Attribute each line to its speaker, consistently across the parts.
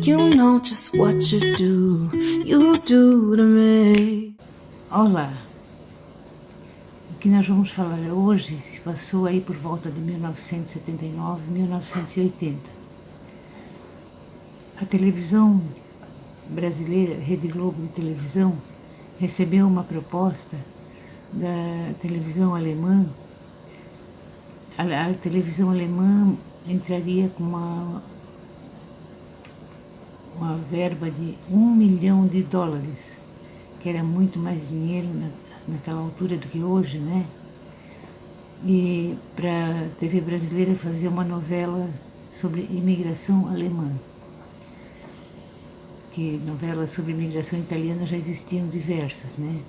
Speaker 1: You know just what you do to me.
Speaker 2: Olá, o que nós vamos falar hoje se passou aí por volta de 1979, 1980. A televisão brasileira, Rede Globo de televisão, recebeu uma proposta da televisão alemã. A televisão alemã entraria com uma verba de $1 milhão, que era muito mais dinheiro naquela altura do que hoje, né? E para a TV brasileira fazer uma novela sobre imigração alemã. Que novelas sobre imigração italiana já existiam diversas, né?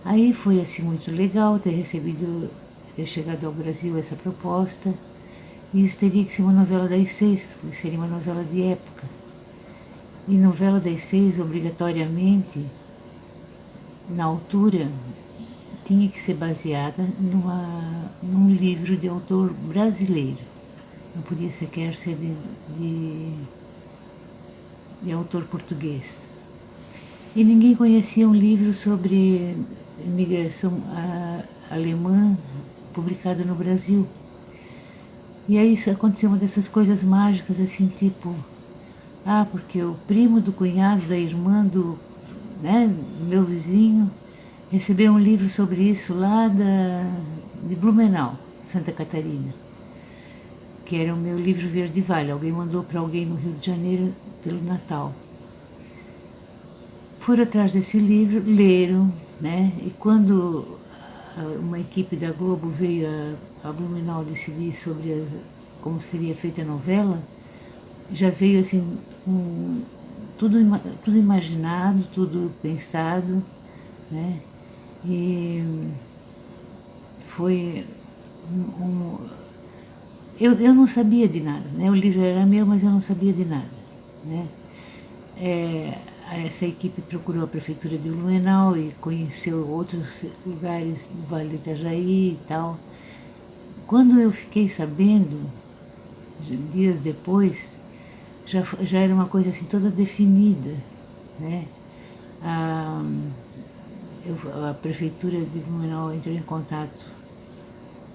Speaker 2: Aí foi assim muito legal ter chegado ao Brasil essa proposta. E isso teria que ser uma novela das 6, porque seria uma novela de época. E novela das 6, obrigatoriamente, na altura, tinha que ser baseada num livro de autor brasileiro. Não podia sequer ser de autor português. E ninguém conhecia um livro sobre imigração alemã publicado no Brasil. E aí aconteceu uma dessas coisas mágicas, assim, tipo, porque o primo do cunhado da irmã do meu vizinho recebeu um livro sobre isso lá de Blumenau, Santa Catarina, que era o meu livro Verde Vale. Alguém mandou para alguém no Rio de Janeiro pelo Natal. Foram atrás desse livro, leram, né? E quando uma equipe da Globo veio a Blumenau decidir sobre como seria feita a novela, já veio assim, tudo imaginado, tudo pensado, né? E foi eu não sabia de nada, né? O livro era meu, mas eu não sabia de nada, né? Essa equipe procurou a prefeitura de Blumenau e conheceu outros lugares do Vale do Itajaí e tal. Quando eu fiquei sabendo, dias depois, já era uma coisa assim toda definida, né? A prefeitura de Blumenau entrou em contato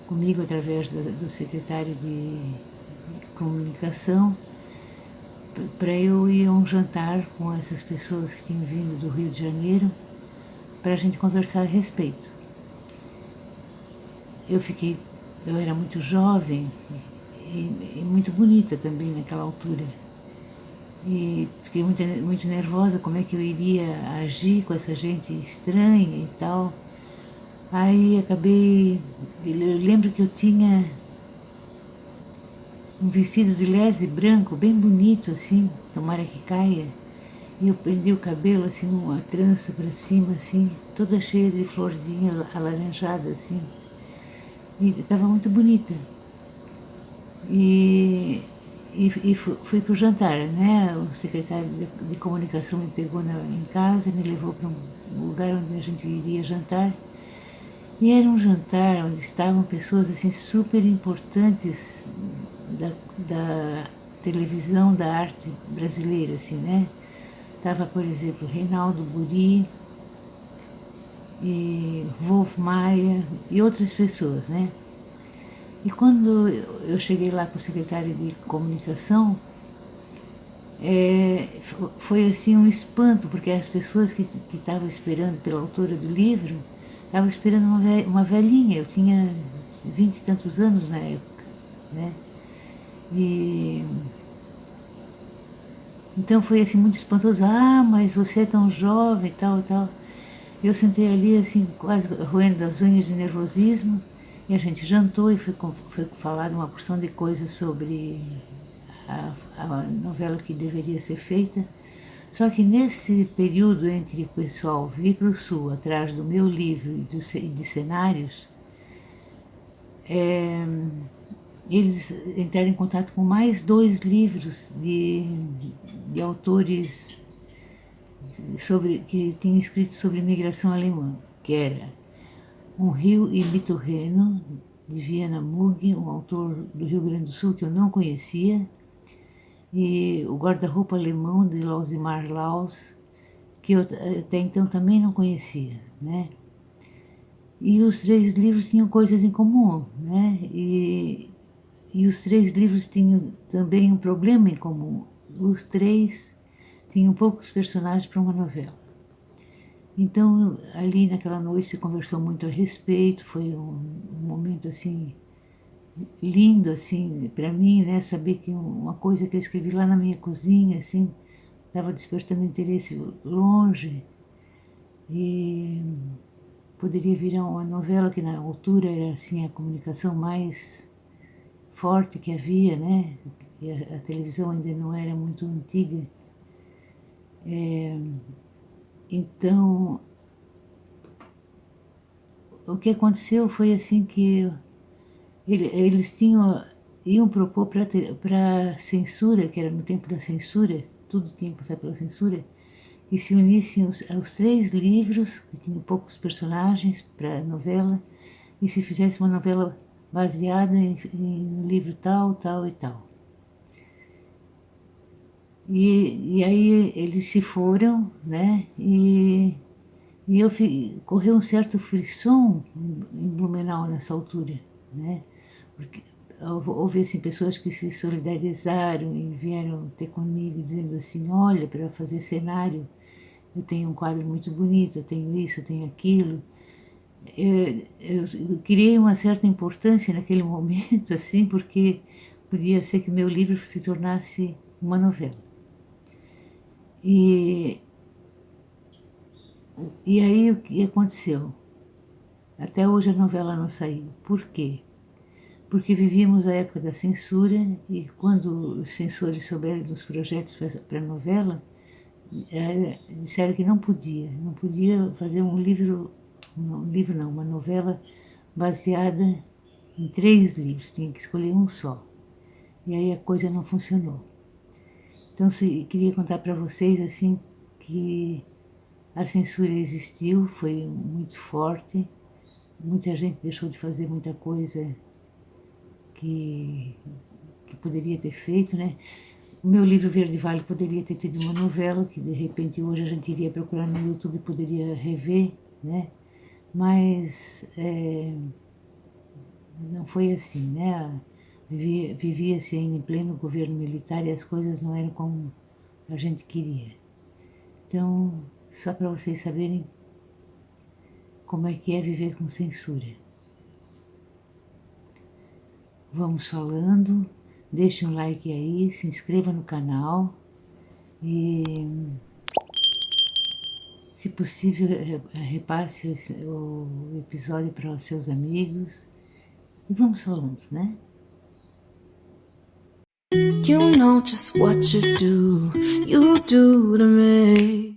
Speaker 2: comigo através do secretário de comunicação para eu ir a um jantar com essas pessoas que tinham vindo do Rio de Janeiro para a gente conversar a respeito. Eu era muito jovem e muito bonita também naquela altura. E fiquei muito nervosa como é que eu iria agir com essa gente estranha e tal. Aí eu lembro que eu tinha um vestido de lese branco, bem bonito assim, tomara que caia. E eu prendi o cabelo assim, uma trança para cima, assim, toda cheia de florzinha alaranjada, assim. E estava muito bonita. E fui para o jantar, né? O secretário de comunicação me pegou em casa, me levou para um lugar onde a gente iria jantar. E era um jantar onde estavam pessoas assim super importantes da televisão, da arte brasileira, assim, né? Estava, por exemplo, Reinaldo Burí, e Wolf Maia e outras pessoas, né? E quando eu cheguei lá com o secretário de comunicação, foi assim um espanto, porque as pessoas que estavam esperando pela autora do livro estavam esperando uma velhinha. Eu tinha 20 e tantos anos na época, né? E então foi assim muito espantoso. Mas você é tão jovem, tal e tal. Eu sentei ali assim, quase roendo as unhas de nervosismo, e a gente jantou e foi falar uma porção de coisas sobre a novela que deveria ser feita. Só que nesse período entre o pessoal vir para o sul atrás do meu livro e de cenários, eles entraram em contato com mais 2 livros de autores que tinham escrito sobre imigração alemã, que era Um Rio e Mito Reno, de Viana Mugg, um autor do Rio Grande do Sul que eu não conhecia, e o Guarda-Roupa Alemão, de Losimar Laus, que eu até então também não conhecia, né? E os 3 livros tinham coisas em comum, né? E os 3 livros tinham também um problema em comum. Os 3 tinham poucos personagens para uma novela. Então, ali naquela noite se conversou muito a respeito, foi um momento assim lindo assim para mim, né, saber que uma coisa que eu escrevi lá na minha cozinha assim estava despertando interesse longe e poderia virar uma novela que na altura era assim a comunicação mais forte que havia, né? E a televisão ainda não era muito antiga. Então, o que aconteceu foi assim que eles iam propor para censura, que era no tempo da censura, tudo tinha que passar pela censura, que se unissem aos 3 livros, que tinham poucos personagens para a novela, e se fizesse uma novela baseada em livro tal, tal e tal. E aí eles se foram, né? E correu um certo frisson em Blumenau nessa altura, né? Porque houve assim, pessoas que se solidarizaram e vieram ter comigo dizendo assim, olha, para fazer cenário, eu tenho um quadro muito bonito, eu tenho isso, eu tenho aquilo. Eu criei uma certa importância naquele momento, assim, porque podia ser que meu livro se tornasse uma novela. E aí o que aconteceu? Até hoje a novela não saiu. Por quê? Porque vivíamos a época da censura e quando os censores souberam dos projetos para a novela, disseram que não podia fazer uma novela baseada em 3 livros, tinha que escolher um só. E aí a coisa não funcionou. Então, queria contar para vocês assim que a censura existiu, foi muito forte, muita gente deixou de fazer muita coisa que poderia ter feito, né? O meu livro Verde Vale poderia ter tido uma novela, que de repente hoje a gente iria procurar no YouTube e poderia rever, né? Mas não foi assim, né? Vivia-se ainda em pleno governo militar e as coisas não eram como a gente queria. Então, só para vocês saberem como é que é viver com censura. Vamos falando, deixe um like aí, se inscreva no canal e, se possível, repasse o episódio para os seus amigos e vamos falando, né?
Speaker 1: You know just what you do to me.